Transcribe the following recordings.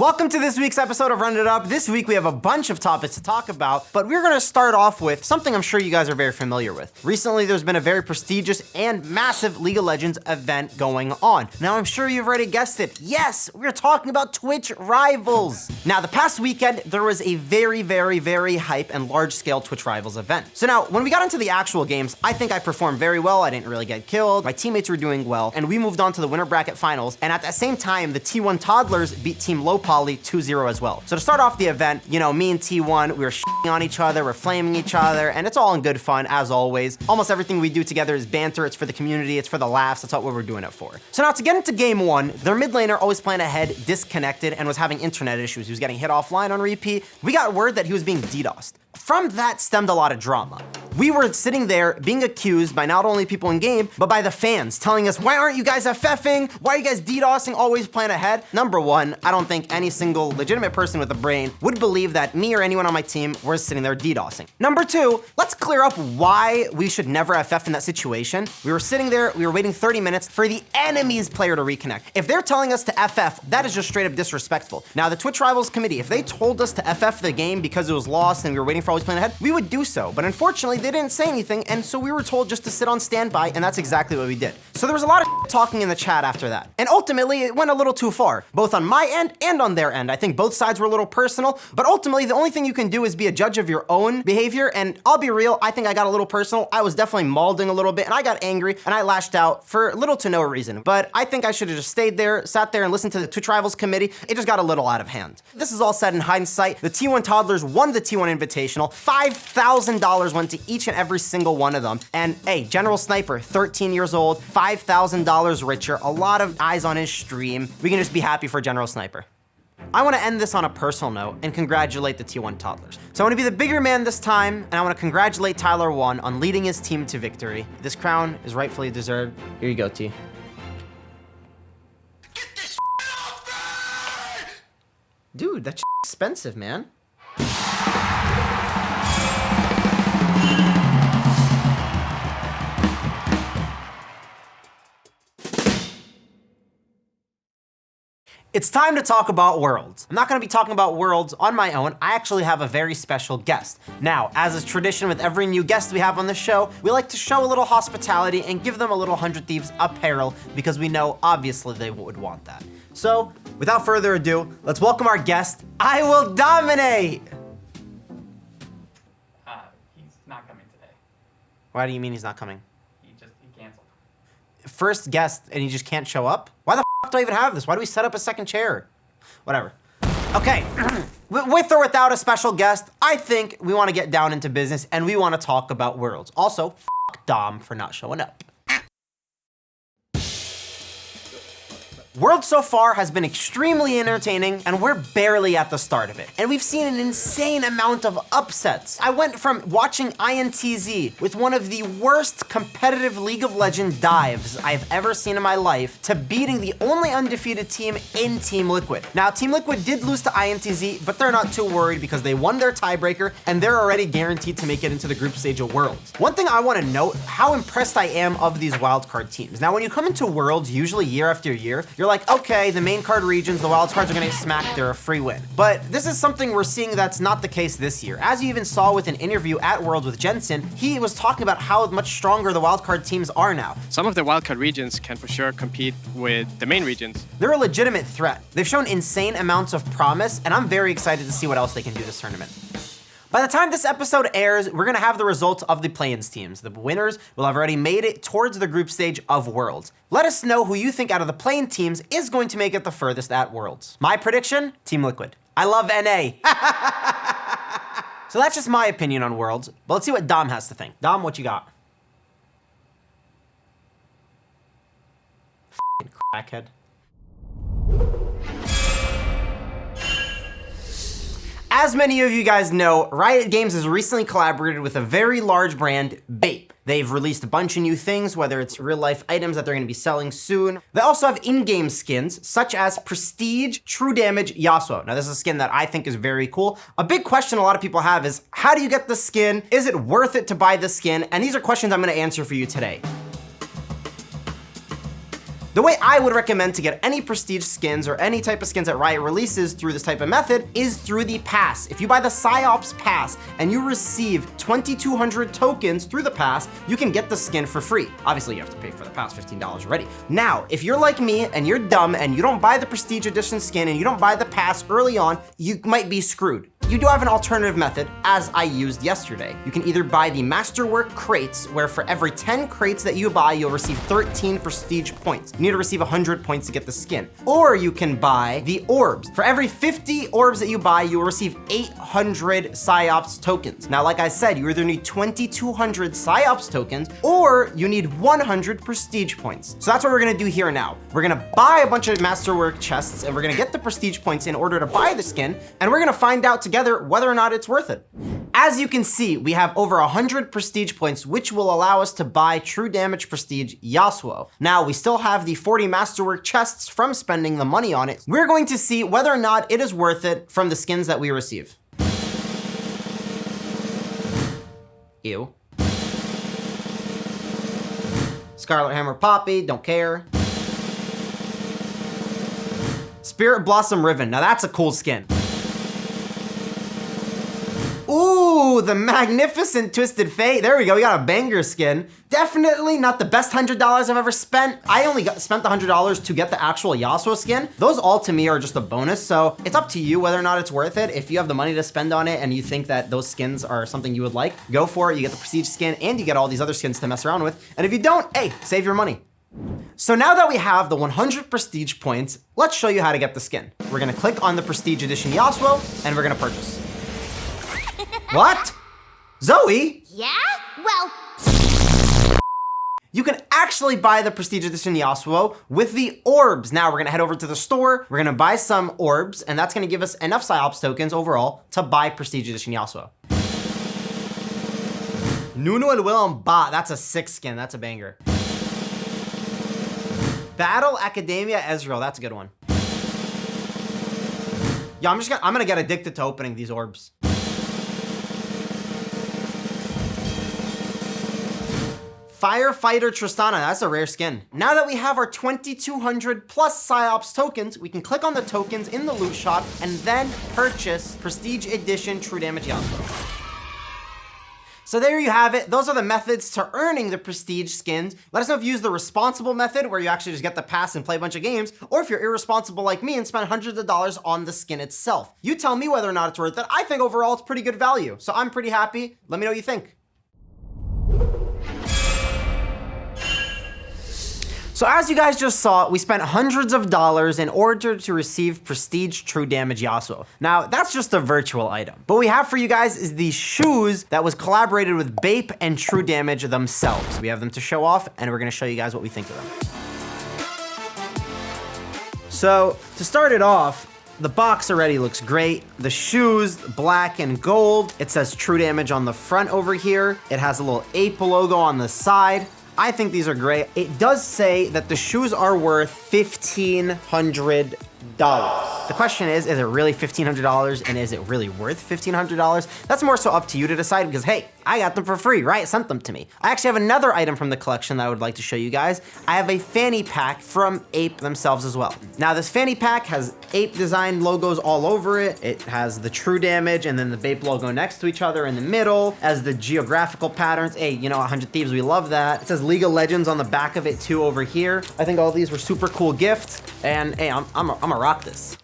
Welcome to this week's episode of Run It Up. This week we have a bunch of topics to talk about, but we're gonna start off with something I'm sure you guys are very familiar with. Recently, there's been a very prestigious and massive League of Legends event going on. Now, I'm sure you've already guessed it. Yes, we're talking about Twitch Rivals. Now, the past weekend, there was a very hype and large-scale Twitch Rivals event. So now, when we got into the actual games, I think I performed very well. I didn't really get killed. My teammates were doing well, and we moved on to the winner bracket finals. And at the same time, the T1 Toddlers beat Team Low Poly 2-0 as well. So to start off the event, you know, me and T1, we were shitting on each other, we're flaming each other, and it's all in good fun, as always. Almost everything we do together is banter, it's for the community, it's for the laughs, that's what we're doing it for. So now to get into game one, their mid laner, always playing ahead, disconnected, and was having internet issues. He was getting hit offline on repeat. We got word that he was being DDoSed. From that stemmed a lot of drama. We were sitting there being accused by not only people in game, but by the fans telling us, why aren't you guys FFing? Why are you guys DDoSing, always playing ahead? Number one, I don't think any single legitimate person with a brain would believe that me or anyone on my team were sitting there DDoSing. Number two, let's clear up why we should never FF in that situation. We were sitting there, we were waiting 30 minutes for the enemy's player to reconnect. If they're telling us to FF, that is just straight up disrespectful. Now, the Twitch Rivals committee, if they told us to FF the game because it was lost and we were waiting for always playing ahead, we would do so. But unfortunately, they didn't say anything, and so we were told just to sit on standby, and that's exactly what we did. So there was a lot of talking in the chat after that. And ultimately, it went a little too far, both on my end and on their end. I think both sides were a little personal, but ultimately, the only thing you can do is be a judge of your own behavior, and I'll be real, I think I got a little personal. I was definitely mauling a little bit, and I got angry, and I lashed out for little to no reason. But I think I should have just stayed there, sat there, and listened to the Twitch Rivals committee. It just got a little out of hand. This is all said in hindsight. The T1 Toddlers won the T1 Invitational. $5,000 went to each and every single one of them. And hey, General Sniper, 13 years old, $5,000 richer, a lot of eyes on his stream. We can just be happy for General Sniper. I want to end this on a personal note and congratulate the T1 Toddlers. So I want to be the bigger man this time, and I want to congratulate Tyler1 on leading his team to victory. This crown is rightfully deserved. Here you go, T. Get this off me! Dude, that's expensive, man. It's time to talk about Worlds. I'm not gonna be talking about Worlds on my own. I actually have a very special guest. Now, as is tradition with every new guest we have on the show, we like to show a little hospitality and give them a little 100 Thieves apparel because we know obviously they would want that. So, without further ado, let's welcome our guest, IWillDominate! He's not coming today. Why do you mean he's not coming? He canceled. First guest and he just can't show up? Why the do I even have this? Why do we set up a second chair? Whatever. Okay, with or without a special guest, I think we want to get down into business and we want to talk about Worlds. Also, fuck Dom for not showing up. Worlds so far has been extremely entertaining and we're barely at the start of it. And we've seen an insane amount of upsets. I went from watching INTZ with one of the worst competitive League of Legends dives I've ever seen in my life to beating the only undefeated team in Team Liquid. Now, Team Liquid did lose to INTZ, but they're not too worried because they won their tiebreaker and they're already guaranteed to make it into the group stage of Worlds. One thing I want to note, how impressed I am of these wildcard teams. Now, when you come into Worlds, usually year after year, you're like, okay, the main card regions, the wild cards are gonna get smacked, they're a free win. But this is something we're seeing that's not the case this year. As you even saw with an interview at Worlds with Jensen, he was talking about how much stronger the wildcard teams are now. Some of the wildcard regions can for sure compete with the main regions. They're a legitimate threat. They've shown insane amounts of promise, and I'm very excited to see what else they can do this tournament. By the time this episode airs, we're gonna have the results of the play-ins teams. The winners will have already made it towards the group stage of Worlds. Let us know who you think out of the play-in teams is going to make it the furthest at Worlds. My prediction, Team Liquid. I love NA. So that's just my opinion on Worlds, but let's see what Dom has to think. Dom, what you got? F***ing crackhead. As many of you guys know, Riot Games has recently collaborated with a very large brand, Bape. They've released a bunch of new things, whether it's real-life items that they're gonna be selling soon. They also have in-game skins, such as Prestige True Damage Yasuo. Now, this is a skin that I think is very cool. A big question a lot of people have is, how do you get the skin? Is it worth it to buy the skin? And these are questions I'm gonna answer for you today. The way I would recommend to get any prestige skins or any type of skins that Riot releases through this type of method is through the pass. If you buy the PsyOps pass and you receive 2,200 tokens through the pass, you can get the skin for free. Obviously, you have to pay for the pass, $15 already. Now, if you're like me and you're dumb and you don't buy the Prestige Edition skin and you don't buy the pass early on, you might be screwed. You do have an alternative method, as I used yesterday. You can either buy the Masterwork crates, where for every 10 crates that you buy, you'll receive 13 prestige points. You need to receive 100 points to get the skin. Or you can buy the orbs. For every 50 orbs that you buy, you will receive 800 PsyOps tokens. Now, like I said, you either need 2,200 PsyOps tokens, or you need 100 prestige points. So that's what we're gonna do here now. We're gonna buy a bunch of Masterwork chests, and we're gonna get the prestige points in order to buy the skin, and we're gonna find out together whether or not it's worth it. As you can see, we have over 100 prestige points, which will allow us to buy True Damage Prestige Yasuo. Now, we still have the 40 Masterwork chests from spending the money on it. We're going to see whether or not it is worth it from the skins that we receive. Ew. Scarlet Hammer Poppy, don't care. Spirit Blossom Riven, now that's a cool skin. Ooh, the Magnificent Twisted Fate. There we go, we got a banger skin. Definitely not the best $100 I've ever spent. I only spent the $100 to get the actual Yasuo skin. Those all to me are just a bonus, so it's up to you whether or not it's worth it. If you have the money to spend on it and you think that those skins are something you would like, go for it. You get the Prestige skin and you get all these other skins to mess around with. And if you don't, hey, save your money. So now that we have the 100 prestige points, let's show you how to get the skin. We're gonna click on the Prestige Edition Yasuo and we're gonna purchase. What? Zoe? Yeah? Well, you can actually buy the Prestige Edition Yasuo with the orbs. Now we're gonna head over to the store, we're gonna buy some orbs, and that's gonna give us enough PsyOps tokens overall to buy Prestige Edition Yasuo. Nuno and Willem Ba, that's a sick skin, that's a banger. Battle Academia Ezreal, that's a good one. Yeah, I'm gonna get addicted to opening these orbs. Firefighter Tristana, that's a rare skin. Now that we have our 2,200 plus PsyOps tokens, we can click on the tokens in the loot shop and then purchase Prestige Edition True Damage Yasuo. So there you have it. Those are the methods to earning the prestige skins. Let us know if you use the responsible method where you actually just get the pass and play a bunch of games, or if you're irresponsible like me and spend hundreds of dollars on the skin itself. You tell me whether or not it's worth it. I think overall it's pretty good value. So I'm pretty happy. Let me know what you think. So as you guys just saw, we spent hundreds of dollars in order to receive Prestige True Damage Yasuo. Now, that's just a virtual item. What we have for you guys is these shoes that was collaborated with Aape and True Damage themselves. We have them to show off, and we're gonna show you guys what we think of them. So, to start it off, the box already looks great. The shoes, black and gold. It says True Damage on the front over here. It has a little Aape logo on the side. I think these are great. It does say that the shoes are worth $1,500. The question is it really $1,500 and is it really worth $1,500? That's more so up to you to decide because, hey, I got them for free, right? Sent them to me. I actually have another item from the collection that I would like to show you guys. I have a fanny pack from Aape themselves as well. Now this fanny pack has Aape design logos all over it. It has the True Damage and then the Aape logo next to each other in the middle as the geographical patterns. Hey, you know, 100 Thieves, we love that. It says League of Legends on the back of it too over here. I think all these were super cool gifts and hey, I'm gonna rock this.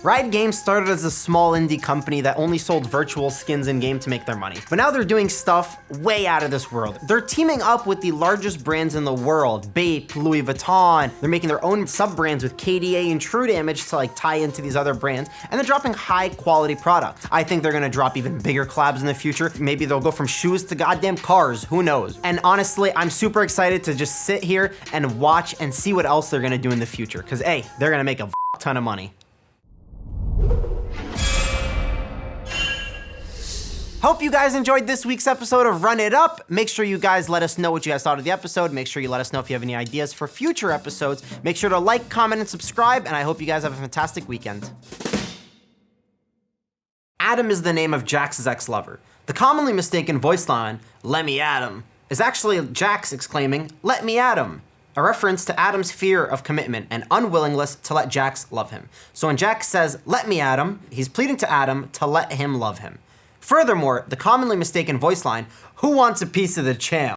Riot Games started as a small indie company that only sold virtual skins in-game to make their money. But now they're doing stuff way out of this world. They're teaming up with the largest brands in the world, Aape, Louis Vuitton. They're making their own sub-brands with KDA and True Damage to like tie into these other brands, and they're dropping high quality product. I think they're gonna drop even bigger collabs in the future. Maybe they'll go from shoes to goddamn cars, who knows? And honestly, I'm super excited to just sit here and watch and see what else they're gonna do in the future. Cause hey, they're gonna make a ton of money. Hope you guys enjoyed this week's episode of Run It Up. Make sure you guys let us know what you guys thought of the episode. Make sure you let us know if you have any ideas for future episodes. Make sure to like, comment, and subscribe, and I hope you guys have a fantastic weekend. Adam is the name of Jax's ex-lover. The commonly mistaken voice line, "Let me at him," is actually Jax exclaiming, "Let me at him." a reference to Adam's fear of commitment and unwillingness to let Jax love him. So when Jax says, "Let me, Adam," he's pleading to Adam to let him love him. Furthermore, the commonly mistaken voice line, "Who wants a piece of the champ?"